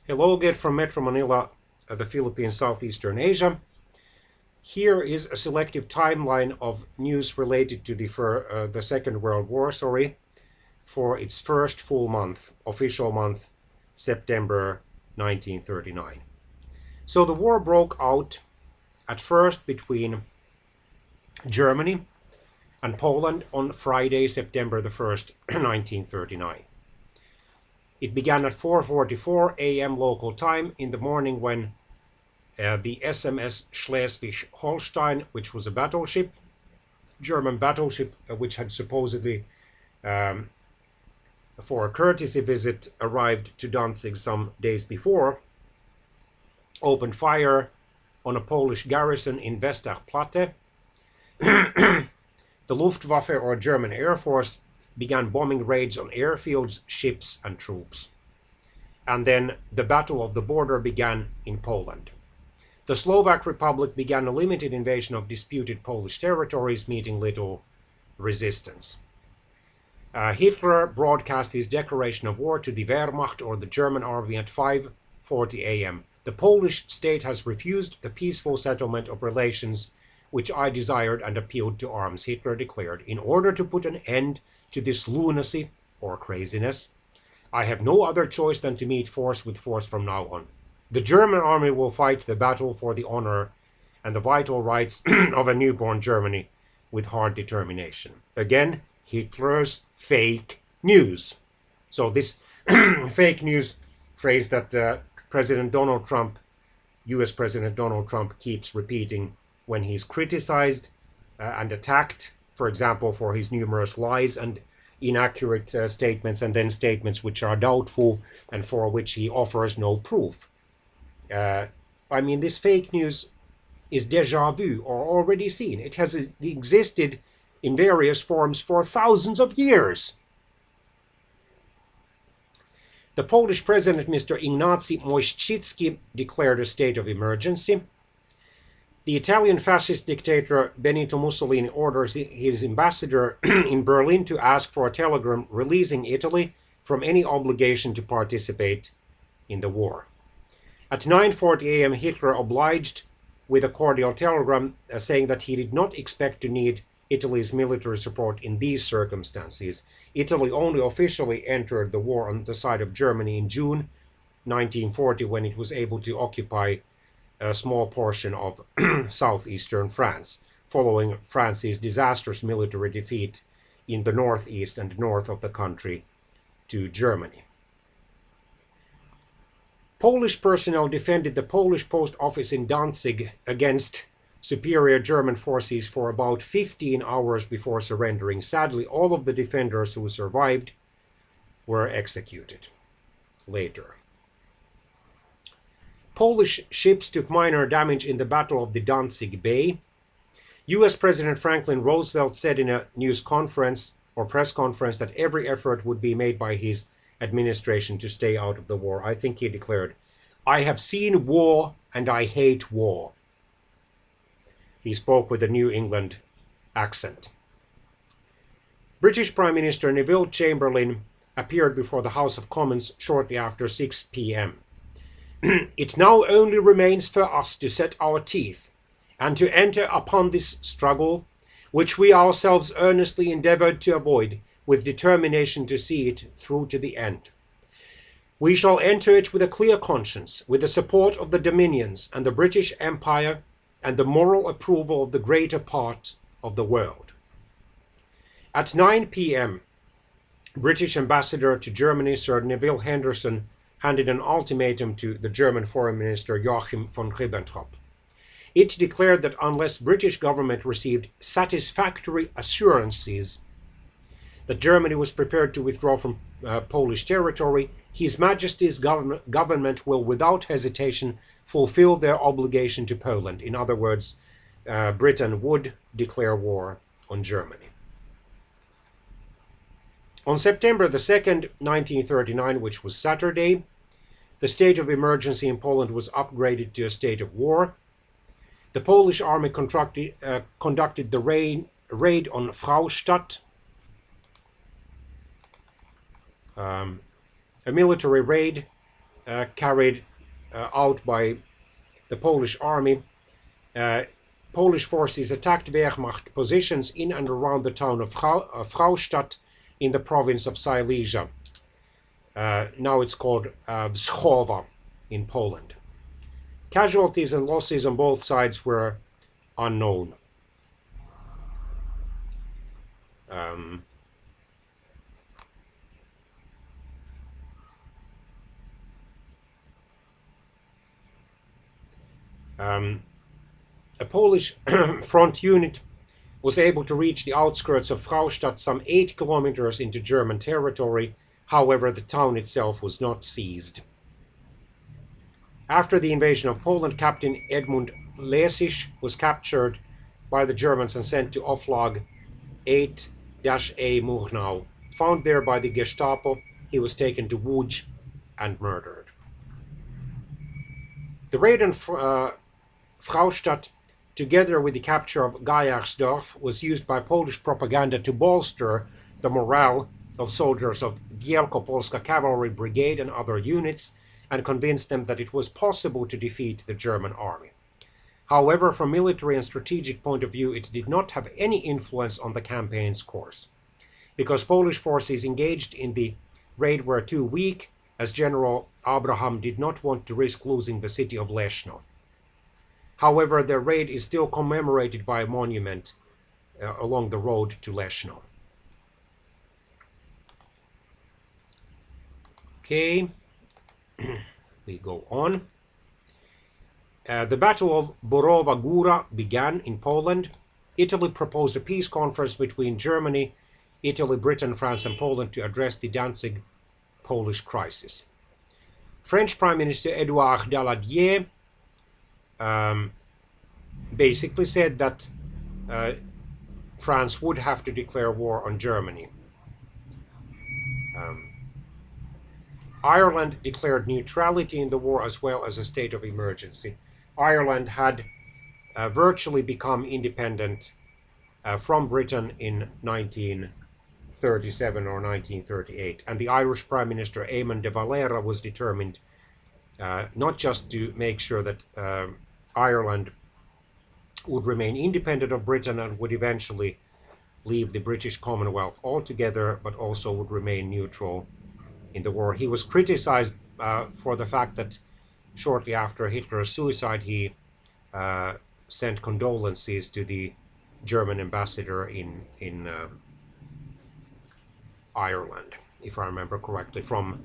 Hello again from Metro Manila, the Philippines, Southeastern Asia. Here is a selective timeline of news related to the Second World War, for its first full month, official month, September 1939. So the war broke out at first between Germany and Poland on Friday, September the 1st, 1939. It began at 4:44 a.m. local time in the morning when the SMS Schleswig-Holstein, which was a battleship, German battleship, which had supposedly, for a courtesy visit, arrived to Danzig some days before, opened fire on a Polish garrison in Westerplatte. The Luftwaffe, or German Air Force, began bombing raids on airfields, ships, and troops. And then the Battle of the Border began in Poland. The Slovak Republic began a limited invasion of disputed Polish territories, meeting little resistance. Hitler broadcast his declaration of war to the Wehrmacht, or the German army, at 5:40 a.m. The Polish state has refused the peaceful settlement of relations which I desired and appealed to arms, Hitler declared. In order to put an end to this lunacy, or craziness, I have no other choice than to meet force with force from now on. The German army will fight the battle for the honor and the vital rights of a newborn Germany with hard determination. Again, Hitler's fake news. So this fake news phrase that President Donald Trump, US President Donald Trump, keeps repeating when he's criticized and attacked, for example, for his numerous lies and inaccurate statements, and then statements which are doubtful and for which he offers no proof. This fake news is déjà vu, or already seen. It has existed in various forms for thousands of years. The Polish president, Mr. Ignacy Mościcki, declared a state of emergency. The Italian fascist dictator Benito Mussolini orders his ambassador in Berlin to ask for a telegram releasing Italy from any obligation to participate in the war. At 9:40 a.m., Hitler obliged with a cordial telegram saying that he did not expect to need Italy's military support in these circumstances. Italy only officially entered the war on the side of Germany in June 1940, when it was able to occupy a small portion of southeastern France, following France's disastrous military defeat in the northeast and north of the country to Germany. Polish personnel defended the Polish post office in Danzig against superior German forces for about 15 hours before surrendering. Sadly, all of the defenders who survived were executed later. Polish ships took minor damage in the Battle of the Danzig Bay. US President Franklin Roosevelt said in a news conference or press conference that every effort would be made by his administration to stay out of the war. I think he declared, "I have seen war and I hate war." He spoke with a New England accent. British Prime Minister Neville Chamberlain appeared before the House of Commons shortly after 6 p.m. "It now only remains for us to set our teeth and to enter upon this struggle, which we ourselves earnestly endeavoured to avoid, with determination to see it through to the end. We shall enter it with a clear conscience, with the support of the Dominions and the British Empire, and the moral approval of the greater part of the world." At 9 p.m., British Ambassador to Germany, Sir Neville Henderson, handed an ultimatum to the German Foreign Minister Joachim von Ribbentrop. It declared that unless British government received satisfactory assurances that Germany was prepared to withdraw from Polish territory, His Majesty's government will without hesitation fulfill their obligation to Poland. In other words, Britain would declare war on Germany. On September the 2nd, 1939, which was Saturday, the state of emergency in Poland was upgraded to a state of war. The Polish army conducted the raid on Fraustadt, a military raid carried out by the Polish army, Polish forces attacked Wehrmacht positions in and around the town of Fraustadt in the province of Silesia. Now it's called Schowa in Poland. Casualties and losses on both sides were unknown. A Polish front unit was able to reach the outskirts of Fraustadt some 8 kilometers into German territory. However, the town itself was not seized. After the invasion of Poland, Captain Edmund Lesich was captured by the Germans and sent to Oflag 8-A Murnau. Found there by the Gestapo, he was taken to Łódź and murdered. The raid on Fraustadt, together with the capture of Geiersdorf, was used by Polish propaganda to bolster the morale of soldiers of Wielkopolska Cavalry Brigade and other units, and convince them that it was possible to defeat the German army. However, from military and strategic point of view, it did not have any influence on the campaign's course, because Polish forces engaged in the raid were too weak, as General Abraham did not want to risk losing the city of Leszno. However, the raid is still commemorated by a monument along the road to Leszno. Okay, we go on. The Battle of Borowa Góra began in Poland. Italy proposed a peace conference between Germany, Italy, Britain, France and Poland to address the Danzig Polish crisis. French Prime Minister Edouard Daladier basically said that France would have to declare war on Germany. Ireland declared neutrality in the war as well as a state of emergency. Ireland had virtually become independent from Britain in 1937 or 1938, and the Irish Prime Minister Eamon de Valera was determined not just to make sure that Ireland would remain independent of Britain and would eventually leave the British Commonwealth altogether, but also would remain neutral in the war. He was criticized for the fact that shortly after Hitler's suicide, he sent condolences to the German ambassador in Ireland, if I remember correctly, from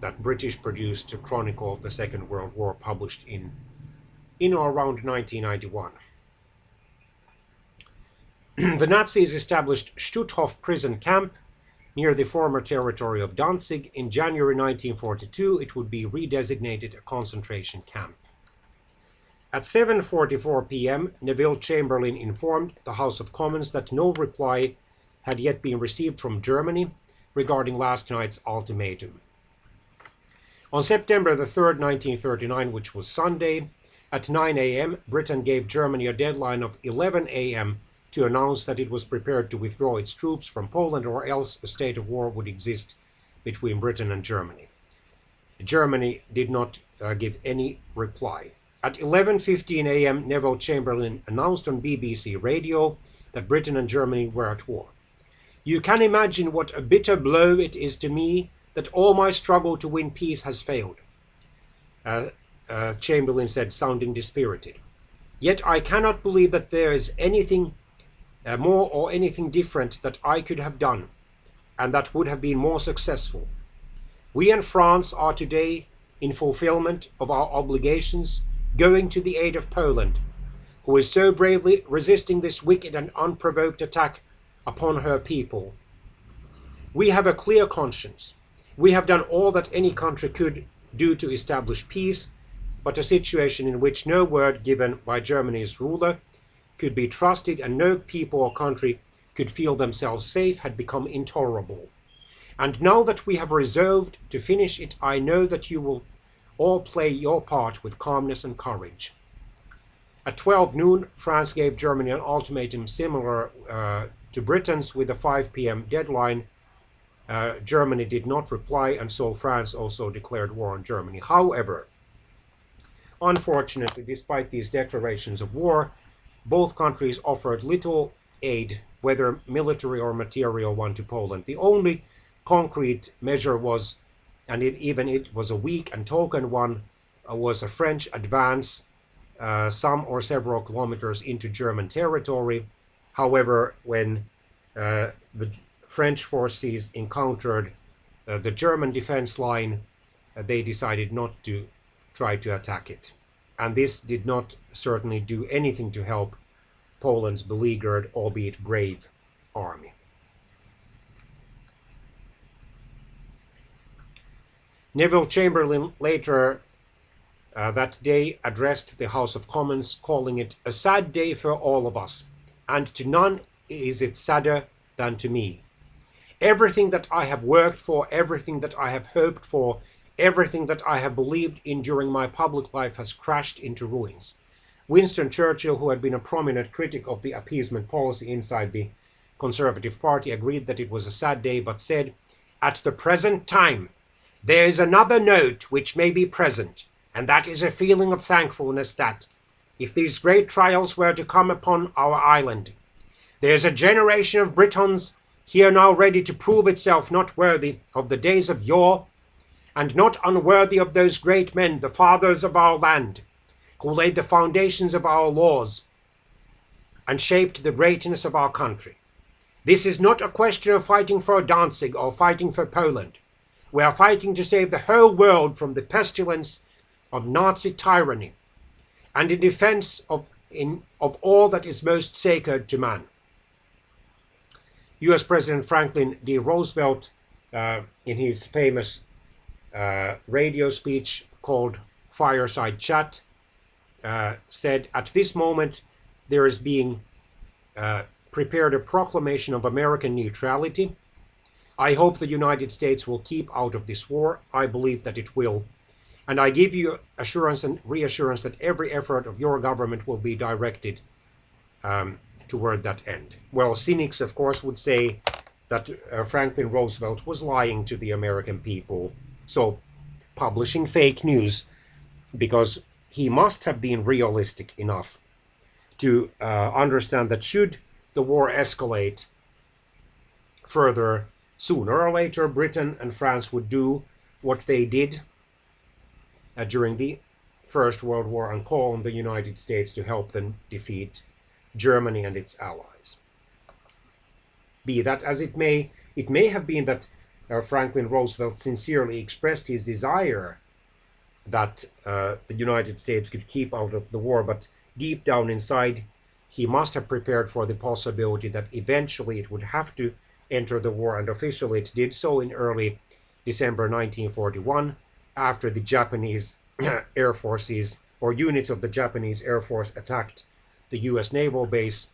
that British-produced Chronicle of the Second World War, published in or around 1991. The Nazis established Stutthof prison camp near the former territory of Danzig. In January 1942, it would be redesignated a concentration camp. At 7:44 p.m., Neville Chamberlain informed the House of Commons that no reply had yet been received from Germany regarding last night's ultimatum. On September the 3rd, 1939, which was Sunday, at 9 a.m., Britain gave Germany a deadline of 11 a.m. to announce that it was prepared to withdraw its troops from Poland, or else a state of war would exist between Britain and Germany. Germany did not give any reply. At 11:15 a.m., Neville Chamberlain announced on BBC Radio that Britain and Germany were at war. "You can imagine what a bitter blow it is to me that all my struggle to win peace has failed," Chamberlain said, sounding dispirited. "Yet I cannot believe that there is anything more or anything different that I could have done, and that would have been more successful. We and France are today, in fulfillment of our obligations, going to the aid of Poland, who is so bravely resisting this wicked and unprovoked attack upon her people. We have a clear conscience. We have done all that any country could do to establish peace, but a situation in which no word given by Germany's ruler could be trusted and no people or country could feel themselves safe had become intolerable. And now that we have resolved to finish it, I know that you will all play your part with calmness and courage." At 12 noon, France gave Germany an ultimatum similar to Britain's, with a 5 p.m. deadline Germany did not reply, and so France also declared war on Germany. However, unfortunately, despite these declarations of war, both countries offered little aid, whether military or material one, to Poland. The only concrete measure was, and it was a weak and token one, was a French advance some or several kilometers into German territory. However, when the French forces encountered the German defense line, they decided not to try to attack it. And this did not certainly do anything to help Poland's beleaguered, albeit brave, army. Neville Chamberlain later that day addressed the House of Commons, calling it a sad day for all of us, and to none is it sadder than to me. Everything that I have worked for, everything that I have hoped for, everything that I have believed in during my public life has crashed into ruins. Winston Churchill, who had been a prominent critic of the appeasement policy inside the Conservative Party, agreed that it was a sad day, but said, "At the present time, there is another note which may be present, and that is a feeling of thankfulness that, if these great trials were to come upon our island, there is a generation of Britons here now ready to prove itself not worthy of the days of yore, and not unworthy of those great men, the fathers of our land, who laid the foundations of our laws and shaped the greatness of our country. This is not a question of fighting for Danzig or fighting for Poland. We are fighting to save the whole world from the pestilence of Nazi tyranny, and in defense of all that is most sacred to man." US President Franklin D. Roosevelt, in his famous radio speech called Fireside Chat, said, "At this moment there is being prepared a proclamation of American neutrality. I hope the United States will keep out of this war. I believe that it will. And I give you assurance and reassurance that every effort of your government will be directed toward that end." Well, cynics, of course, would say that Franklin Roosevelt was lying to the American people, so publishing fake news, because he must have been realistic enough to understand that should the war escalate further, sooner or later Britain and France would do what they did during the First World War and call on the United States to help them defeat Germany and its allies. Be that as it may have been that Franklin Roosevelt sincerely expressed his desire that the United States could keep out of the war, but deep down inside he must have prepared for the possibility that eventually it would have to enter the war, and officially it did so in early December 1941, after the Japanese Air Forces, or units of the Japanese Air Force, attacked the US naval base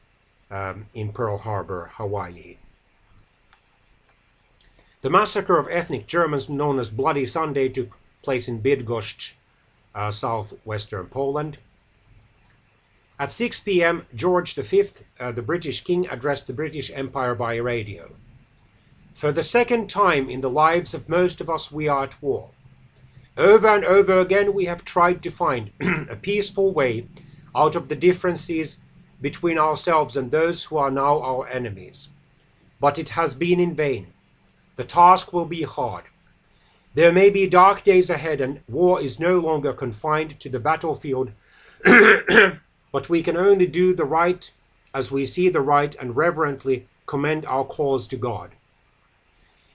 in Pearl Harbor, Hawaii. The massacre of ethnic Germans, known as Bloody Sunday, took place in Bydgoszcz, southwestern Poland. At 6 p.m., George V, the British king, addressed the British Empire by radio. "For the second time in the lives of most of us, we are at war. Over and over again we have tried to find a peaceful way out of the differences between ourselves and those who are now our enemies. But it has been in vain. The task will be hard. There may be dark days ahead, and war is no longer confined to the battlefield, but we can only do the right as we see the right and reverently commend our cause to God.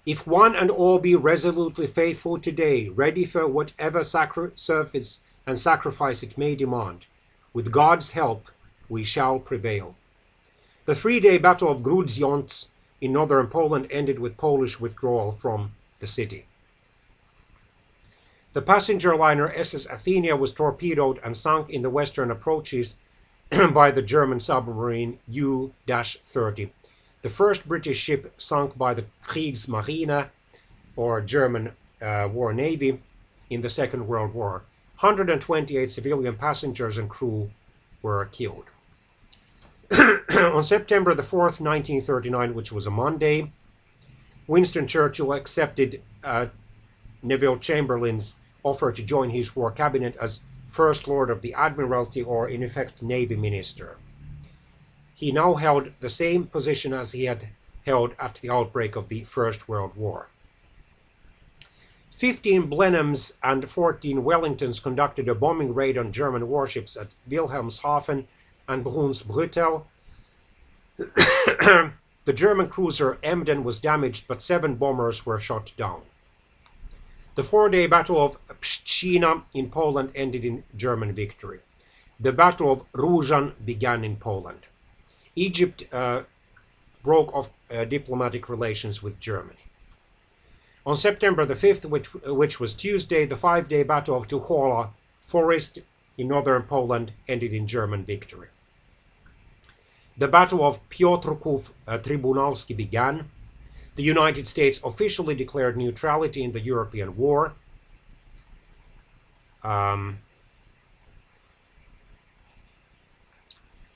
If one and all be resolutely faithful today, ready for whatever service and sacrifice it may demand, with God's help we shall prevail." The 3-day Battle of Grudziądz in northern Poland ended with Polish withdrawal from the city. The passenger liner SS Athenia was torpedoed and sunk in the western approaches by the German submarine U-30, the first British ship sunk by the Kriegsmarine, or German War Navy, in the Second World War. 128 civilian passengers and crew were killed. On September the 4th, 1939, which was a Monday, Winston Churchill accepted Neville Chamberlain's offer to join his war cabinet as First Lord of the Admiralty, or in effect Navy Minister. He now held the same position as he had held at the outbreak of the First World War. 15 Blenheims and 14 Wellingtons conducted a bombing raid on German warships at Wilhelmshaven and Brunsbüttel. The German cruiser Emden was damaged, but 7 bombers were shot down. The 4-day Battle of Pszczyna in Poland ended in German victory. The Battle of Różan began in Poland. Egypt broke off diplomatic relations with Germany. On September the 5th, which was Tuesday, the 5-day Battle of Tuchola Forest in northern Poland ended in German victory. The Battle of Piotrków Trybunalski began. The United States officially declared neutrality in the European War. On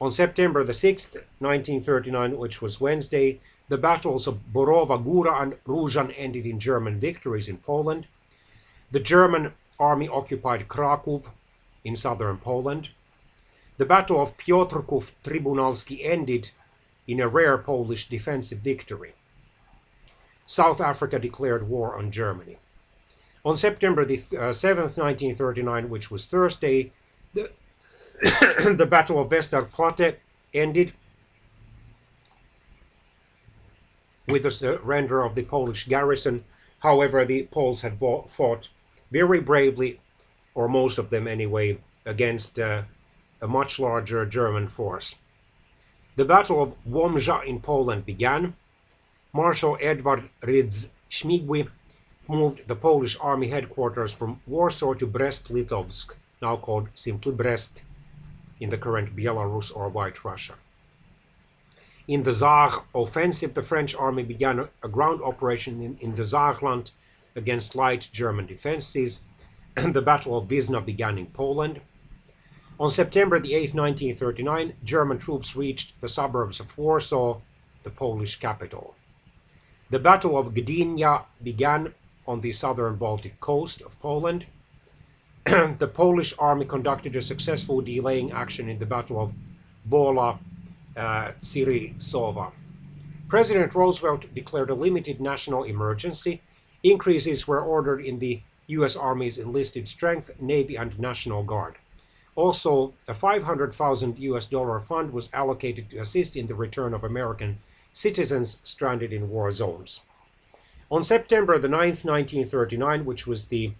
September the 6th, 1939, which was Wednesday, the battles of Borowa Góra and Różan ended in German victories in Poland. The German army occupied Kraków in southern Poland. The Battle of Piotrków Trybunalski ended in a rare Polish defensive victory. South Africa declared war on Germany. On September the 7th, 1939, which was Thursday, the Battle of Westerplatte ended with the surrender of the Polish garrison. However, the Poles had fought very bravely, or most of them anyway, against a much larger German force. The Battle of Łomża in Poland began. Marshal Edward Rydz-Śmigły moved the Polish army headquarters from Warsaw to Brest-Litovsk, now called simply Brest, in the current Belarus or White Russia. In the Saar offensive, the French army began a ground operation in the Saarland against light German defenses, and the Battle of Wisna began in Poland. On September the 8th, 1939, German troops reached the suburbs of Warsaw, the Polish capital. The Battle of Gdynia began on the southern Baltic coast of Poland. The Polish army conducted a successful delaying action in the Battle of Wola Cyrysowa. President Roosevelt declared a limited national emergency. Increases were ordered in the U.S. Army's enlisted strength, Navy, and National Guard. Also, a $500,000 fund was allocated to assist in the return of American citizens stranded in war zones. On September the 9th, 1939, which was the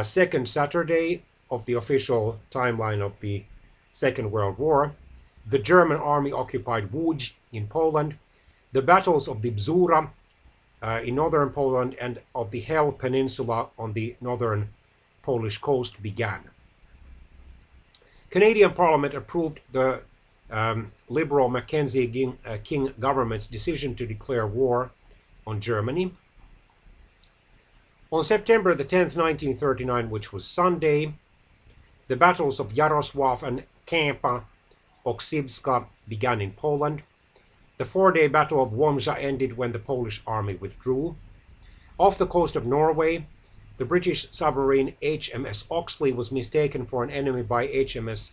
second Saturday of the official timeline of the Second World War, the German army occupied Łódź in Poland. The battles of the Bzura in northern Poland and of the Hel Peninsula on the northern Polish coast began. Canadian Parliament approved the Liberal Mackenzie King government's decision to declare war on Germany. On September the 10th, 1939, which was Sunday, the battles of Jarosław and Kępa Oksywska began in Poland. The 4-day Battle of Łomża ended when the Polish army withdrew. Off the coast of Norway, the British submarine HMS Oxley was mistaken for an enemy by HMS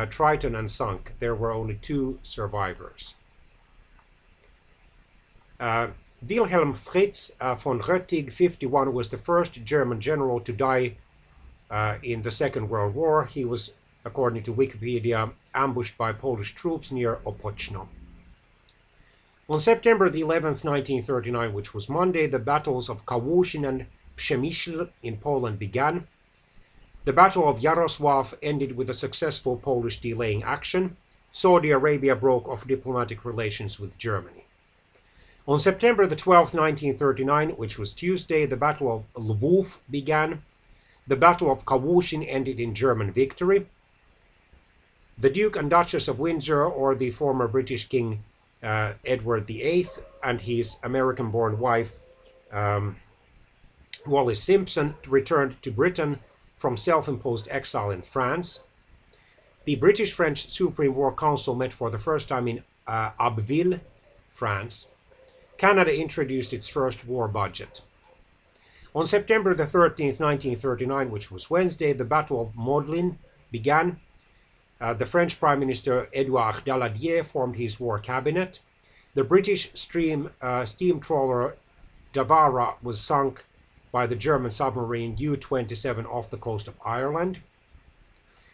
Triton and sunk. There were only 2 survivors. Wilhelm Fritz von Röttig, 51, was the first German general to die in the Second World War. He was, according to Wikipedia, ambushed by Polish troops near Opoczno. On September the 11th, 1939, which was Monday, the battles of Kałuszyn and Przemyśl in Poland began. The Battle of Jarosław ended with a successful Polish delaying action. Saudi Arabia broke off diplomatic relations with Germany. On September the 12th, 1939, which was Tuesday, the Battle of Lwów began. The Battle of Kałuszyn ended in German victory. The Duke and Duchess of Windsor, or the former British King Edward VIII, and his American-born wife Wallis Simpson, returned to Britain from self-imposed exile in France. The British-French Supreme War Council met for the first time in Abbeville, France. Canada introduced its first war budget. On September the 13th, 1939, which was Wednesday, the Battle of Modlin began. The French Prime Minister Edouard Daladier formed his war cabinet. The British steam trawler Davara was sunk by the German submarine U-27 off the coast of Ireland.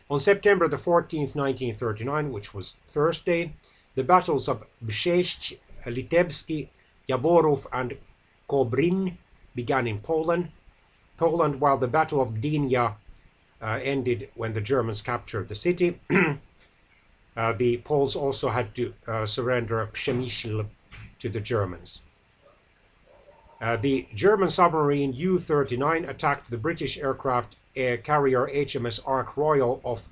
On September the 14th, 1939, which was Thursday, the battles of Brzezcz, Litewski, Jaworów, and Kobrin began in Poland, while the Battle of Gdynia ended when the Germans captured the city. The Poles also had to surrender Przemyśl to the Germans. The German submarine U-39 attacked the British aircraft carrier HMS Ark Royal off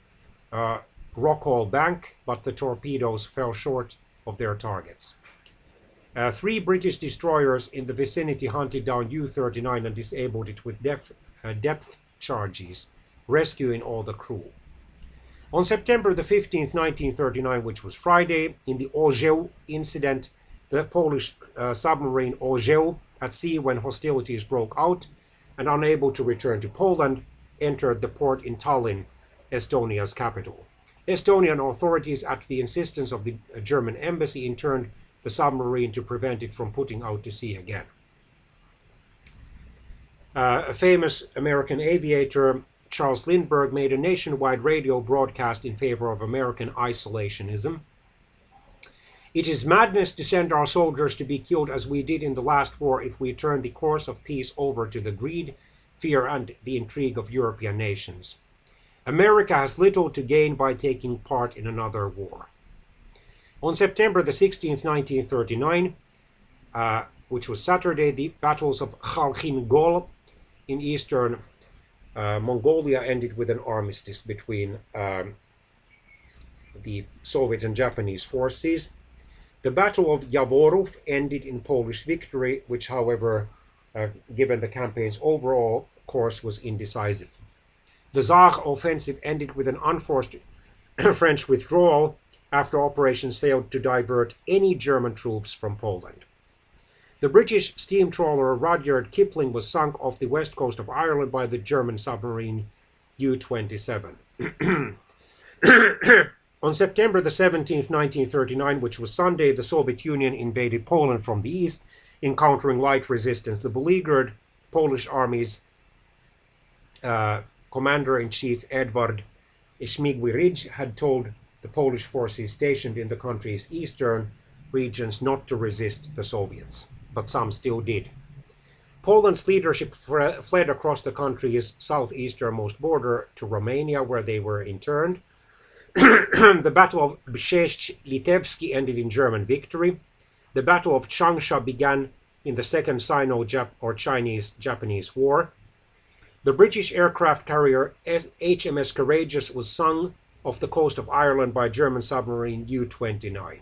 Rockall Bank, but the torpedoes fell short of their targets. 3 British destroyers in the vicinity hunted down U-39 and disabled it with depth charges, rescuing all the crew. On September the 15th, 1939, which was Friday, in the Orzeł incident, the Polish submarine Orzeł, at sea when hostilities broke out and unable to return to Poland, entered the port in Tallinn, Estonia's capital. Estonian authorities, at the insistence of the German embassy, interned the submarine to prevent it from putting out to sea again. A famous American aviator, Charles Lindbergh, made a nationwide radio broadcast in favor of American isolationism. It is madness to send our soldiers to be killed as we did in the last war if we turn the course of peace over to the greed, fear, and the intrigue of European nations. America has little to gain by taking part in another war. On September the 16th, 1939, which was Saturday, the battles of Khalkhin Gol in eastern Mongolia ended with an armistice between the Soviet and Japanese forces. The Battle of Jaworów ended in Polish victory, which, however, given the campaign's overall course, was indecisive. The Zag offensive ended with an unforced French withdrawal after operations failed to divert any German troops from Poland. The British steam trawler Rudyard Kipling was sunk off the west coast of Ireland by the German submarine U-27. On September the 17th, 1939, which was Sunday, the Soviet Union invaded Poland from the east, encountering light resistance. The beleaguered Polish army's commander-in-chief Edward Śmigły-Ridge had told the Polish forces stationed in the country's eastern regions not to resist the Soviets, but some still did. Poland's leadership fled across the country's southeasternmost border to Romania, where they were interned. The Battle of Brzezcz-Litewski ended in German victory. The Battle of Changsha began in the Second Sino-Chinese-Japanese War. The British aircraft carrier HMS Courageous was sunk off the coast of Ireland by German submarine U-29.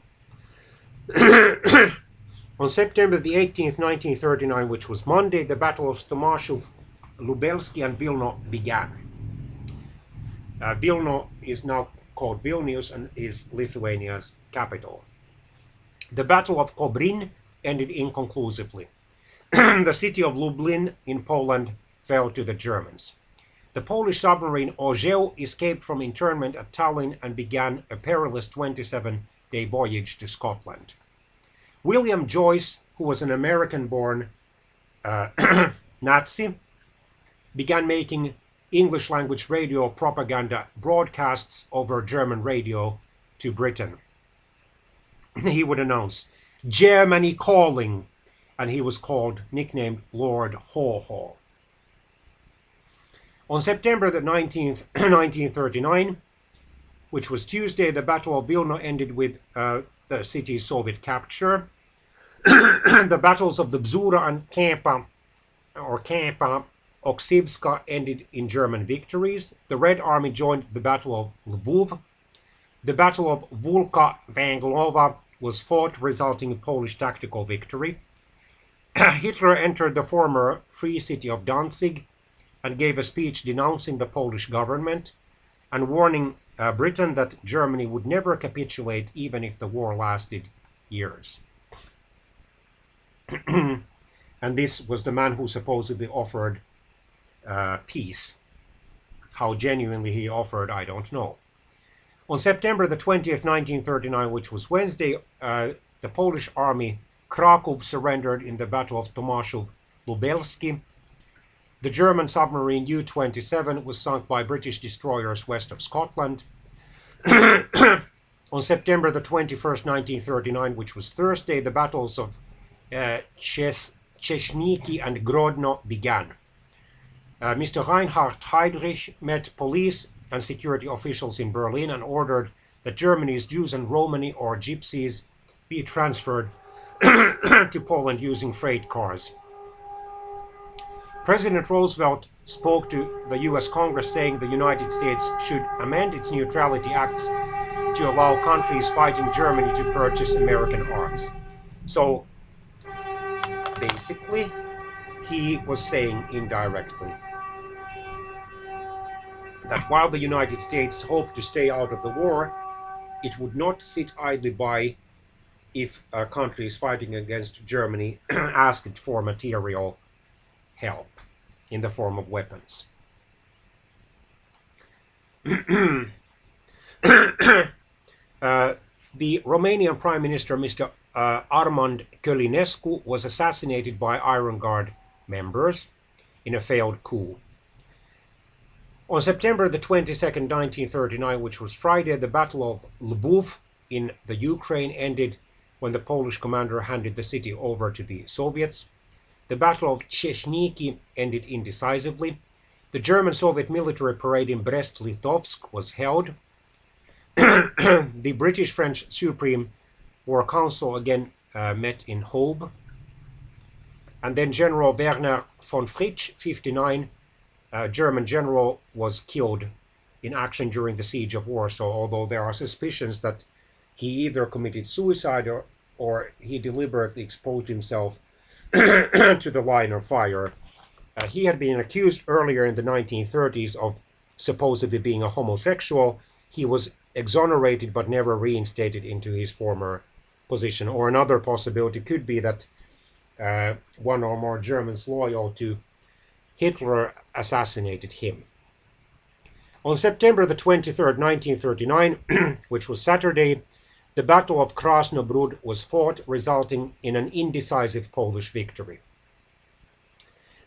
On September the 18th, 1939, which was Monday, the Battle of Stomaszów, Lubelski, and Vilno began. Vilno is now called Vilnius and is Lithuania's capital. The Battle of Kobrin ended inconclusively. The city of Lublin in Poland fell to the Germans. The Polish submarine Orzeł escaped from internment at Tallinn and began a perilous 27-day voyage to Scotland. William Joyce, who was an American-born Nazi, began making English-language radio propaganda broadcasts over German radio to Britain. He would announce, "Germany calling," and he was nicknamed Lord Haw Haw. On September the 19th, 1939, which was Tuesday, the Battle of Vilna ended with the city's Soviet capture. The battles of the Bzura and Kępa Oksywska ended in German victories. The Red Army joined the Battle of Lwów. The Battle of Wólka Węglowa was fought, resulting in Polish tactical victory. Hitler entered the former free city of Danzig and gave a speech denouncing the Polish government and warning Britain that Germany would never capitulate even if the war lasted years. And this was the man who supposedly offered peace. How genuinely he offered, I don't know. On September the 20th, 1939, which was Wednesday, the Polish army Kraków surrendered in the Battle of Tomaszów-Lubelski. The German submarine U-27 was sunk by British destroyers west of Scotland. On September the 21st, 1939, which was Thursday, the battles of Cześniki and Grodno began. Mr. Reinhard Heydrich met police and security officials in Berlin and ordered that Germany's Jews and Romani, or Gypsies, be transferred to Poland using freight cars. President Roosevelt spoke to the US Congress saying the United States should amend its neutrality acts to allow countries fighting Germany to purchase American arms. So basically, he was saying indirectly that while the United States hoped to stay out of the war, it would not sit idly by if countries fighting against Germany asked for material help in the form of weapons. The Romanian Prime Minister, Mr. Armand Călinescu, was assassinated by Iron Guard members in a failed coup. On September the 22nd, 1939, which was Friday, the Battle of Lvov in the Ukraine ended when the Polish commander handed the city over to the Soviets. The Battle of Cześniki ended indecisively. The German-Soviet military parade in Brest-Litovsk was held. The British-French Supreme War Council again met in Hove. And then General Werner von Fritsch, 59, German general, was killed in action during the siege of Warsaw, although there are suspicions that he either committed suicide or he deliberately exposed himself to the line of fire. He had been accused earlier in the 1930s of supposedly being a homosexual. He was exonerated but never reinstated into his former position. Or another possibility could be that one or more Germans loyal to Hitler assassinated him. On September the 23rd, 1939, which was Saturday, the Battle of Krasnobrud was fought, resulting in an indecisive Polish victory.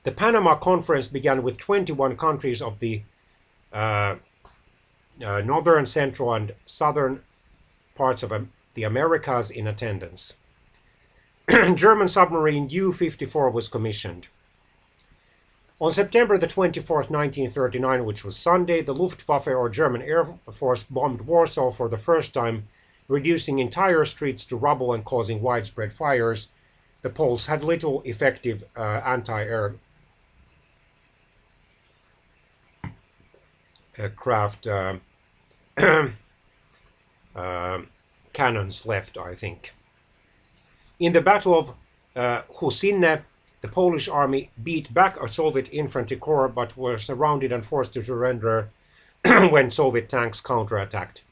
The Panama Conference began with 21 countries of the northern, central, and southern parts of the Americas in attendance. German submarine U-54 was commissioned. On September the 24th, 1939, which was Sunday, the Luftwaffe, or German Air Force, bombed Warsaw for the first time, reducing entire streets to rubble and causing widespread fires. The Poles had little effective anti-air craft cannons left, I think. In the Battle of Husinne, the Polish army beat back a Soviet infantry corps but were surrounded and forced to surrender when Soviet tanks counterattacked.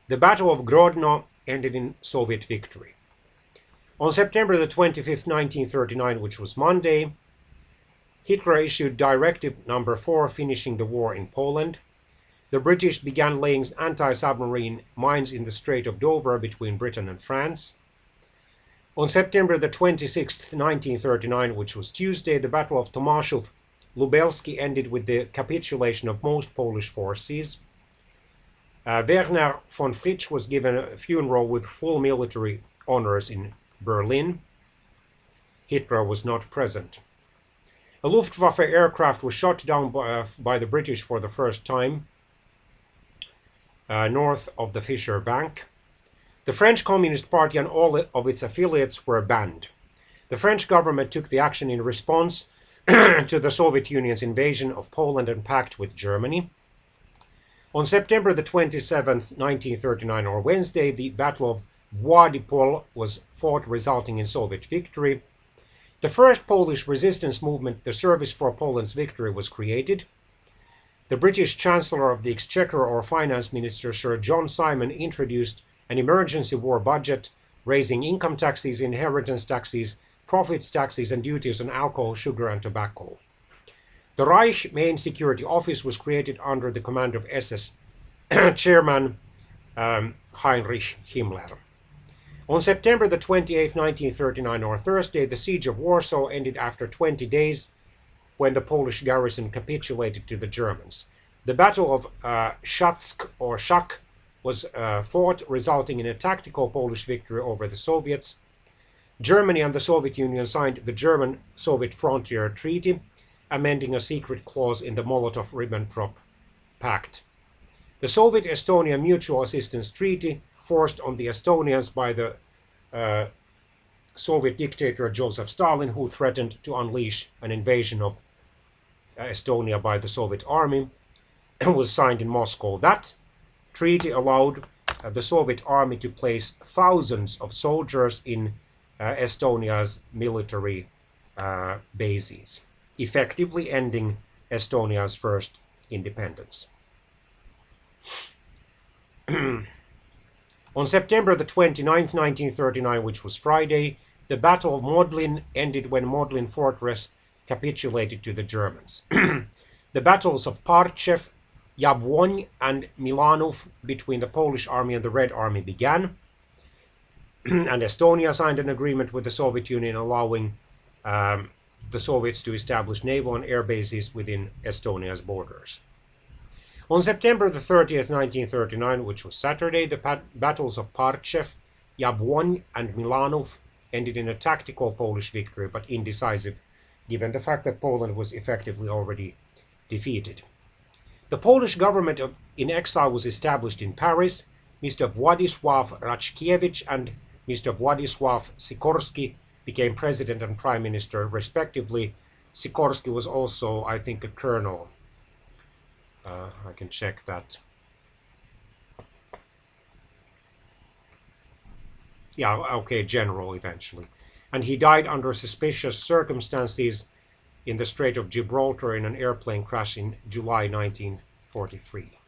The Battle of Grodno ended in Soviet victory. On September the 25th, 1939, which was Monday, Hitler issued Directive Number 4, finishing the war in Poland. The British began laying anti-submarine mines in the Strait of Dover between Britain and France. On September the 26th, 1939, which was Tuesday, the Battle of Tomaszów-Lubelski ended with the capitulation of most Polish forces. Werner von Fritsch was given a funeral with full military honors in Berlin. Hitler was not present. A Luftwaffe aircraft was shot down by the British for the first time north of the Fischer Bank. The French Communist Party and all of its affiliates were banned. The French government took the action in response to the Soviet Union's invasion of Poland and pact with Germany. On September the 27th, 1939, or Wednesday, the Battle of Władysław was fought, resulting in Soviet victory. The first Polish resistance movement, the Service for Poland's Victory, was created. The British Chancellor of the Exchequer, or Finance Minister, Sir John Simon, introduced an emergency war budget, raising income taxes, inheritance taxes, profits, taxes, and duties on alcohol, sugar, and tobacco. The Reich Main Security Office was created under the command of SS Chairman Heinrich Himmler. On September the 28th, 1939, or Thursday, the siege of Warsaw ended after 20 days when the Polish garrison capitulated to the Germans. The Battle of Shatsk or Shak was fought, resulting in a tactical Polish victory over the Soviets. Germany and the Soviet Union signed the German-Soviet Frontier Treaty, amending a secret clause in the Molotov-Ribbentrop Pact. The Soviet-Estonia Mutual Assistance Treaty, forced on the Estonians by the Soviet dictator Joseph Stalin, who threatened to unleash an invasion of Estonia by the Soviet army, was signed in Moscow. That treaty allowed the Soviet army to place thousands of soldiers in Estonia's military bases, effectively ending Estonia's first independence. On September the 29th, 1939, which was Friday, the Battle of Modlin ended when Modlin Fortress capitulated to the Germans. The battles of Parchev, Jablonsk, and Milanów between the Polish army and the Red Army began, and Estonia signed an agreement with the Soviet Union allowing the Soviets to establish naval and air bases within Estonia's borders. On September the 30th, 1939, which was Saturday, the battles of Parchev, Jablonsk, and Milanów ended in a tactical Polish victory, but indecisive, given the fact that Poland was effectively already defeated. The Polish government in exile was established in Paris. Mr. Władysław Raczkiewicz and Mr. Władysław Sikorski became president and prime minister, respectively. Sikorski was also, I think, a colonel. I can check that. Yeah, okay, general eventually. And he died under suspicious circumstances in the Strait of Gibraltar in an airplane crash in July 1943.